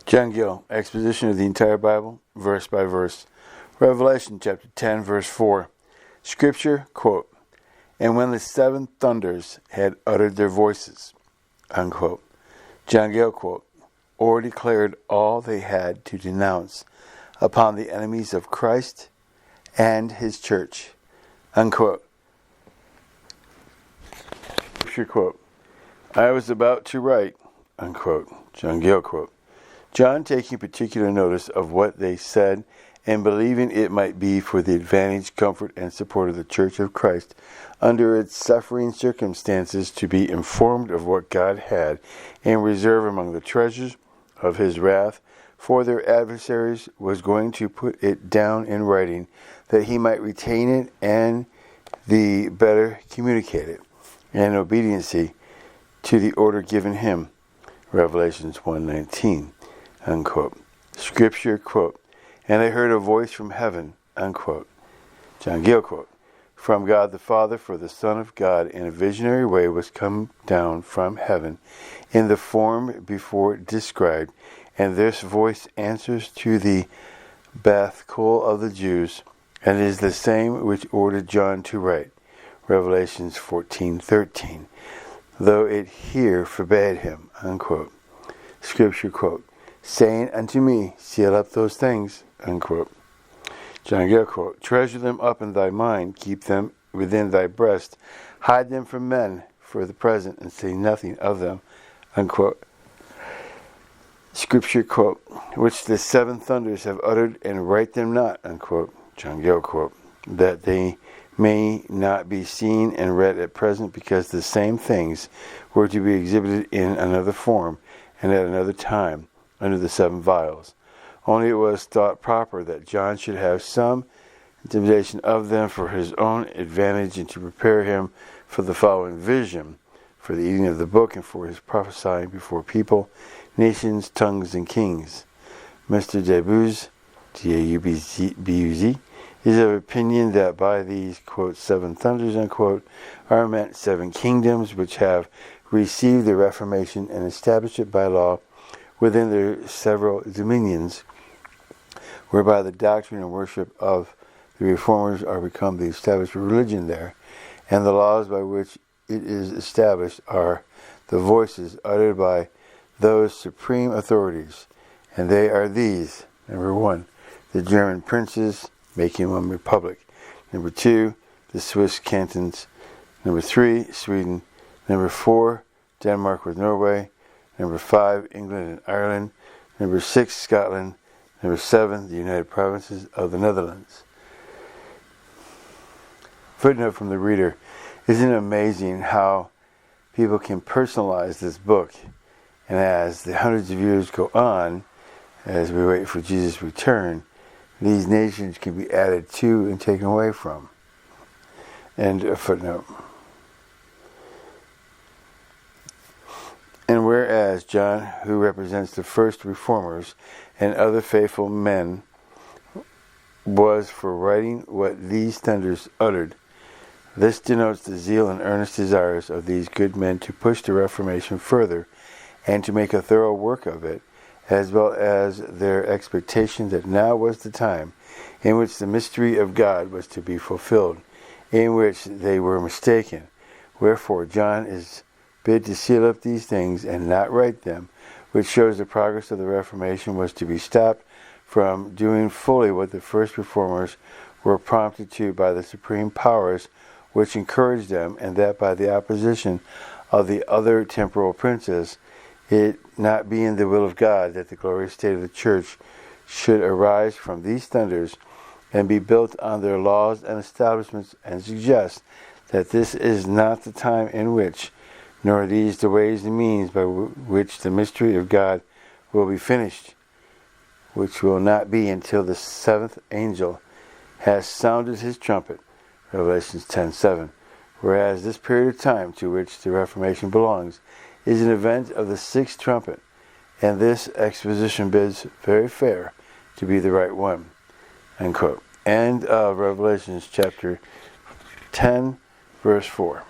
John Gill, Exposition of the entire Bible, verse by verse. Revelation chapter 10, verse 4. Scripture, quote, "And when the seven thunders had uttered their voices," unquote. John Gill, quote, "or declared all they had to denounce upon the enemies of Christ and his church," unquote. Scripture, quote, "I was about to write," unquote. John Gill, quote, "John taking particular notice of what they said and believing it might be for the advantage, comfort, and support of the Church of Christ under its suffering circumstances to be informed of what God had in reserve among the treasures of his wrath for their adversaries, was going to put it down in writing that he might retain it and the better communicate it in obedience to the order given him." Revelations 1:19, unquote. Scripture, quote, "And I heard a voice from heaven," unquote. John Gill, quote, "From God the Father, for the Son of God in a visionary way was come down from heaven in the form before described, and this voice answers to the Beth Kol of the Jews, and is the same which ordered John to write." Revelations 14:13. "Though it here forbade him," unquote. Scripture, quote, "saying unto me, seal up those things," unquote. John Gill, quote, "treasure them up in thy mind, keep them within thy breast, hide them from men for the present, and say nothing of them," unquote. Scripture, quote, "which the seven thunders have uttered, and write them not," unquote. John Gill, quote, "that they may not be seen and read at present, because the same things were to be exhibited in another form and at another time under the seven vials. Only it was thought proper that John should have some intimation of them for his own advantage, and to prepare him for the following vision, for the eating of the book, and for his prophesying before people, nations, tongues, and kings." Mr. Daubuz, D-A-U-B-Z, is of opinion that by these, quote, "seven thunders," unquote, are meant seven kingdoms which have received the Reformation and established it by law within their several dominions, whereby the doctrine and worship of the Reformers are become the established religion there, and the laws by which it is established are the voices uttered by those supreme authorities, and they are these: number 1, the German princes, making one republic; number 2, the Swiss cantons; number 3, Sweden; number 4, Denmark with Norway; number 5, England and Ireland; number 6, Scotland; number 7, the United Provinces of the Netherlands. Footnote from the reader: isn't it amazing how people can personalize this book? And as the hundreds of years go on, as we wait for Jesus' return, these nations can be added to and taken away from. End of footnote. "And whereas John, who represents the first reformers and other faithful men, was for writing what these thunders uttered, this denotes the zeal and earnest desires of these good men to push the Reformation further and to make a thorough work of it, as well as their expectation that now was the time in which the mystery of God was to be fulfilled, in which they were mistaken. Wherefore John is bid to seal up these things and not write them, which shows the progress of the Reformation was to be stopped from doing fully what the first reformers were prompted to by the supreme powers which encouraged them, and that by the opposition of the other temporal princes, it not being the will of God that the glorious state of the Church should arise from these thunders and be built on their laws and establishments, and suggest that this is not the time in which, nor these the ways and means by which the mystery of God will be finished, which will not be until the seventh angel has sounded his trumpet." Revelations 10:7. Whereas this period of time to which the Reformation belongs is an event of the sixth trumpet, and this exposition bids very fair to be the right one. Unquote. End of Revelations chapter 10, verse 4.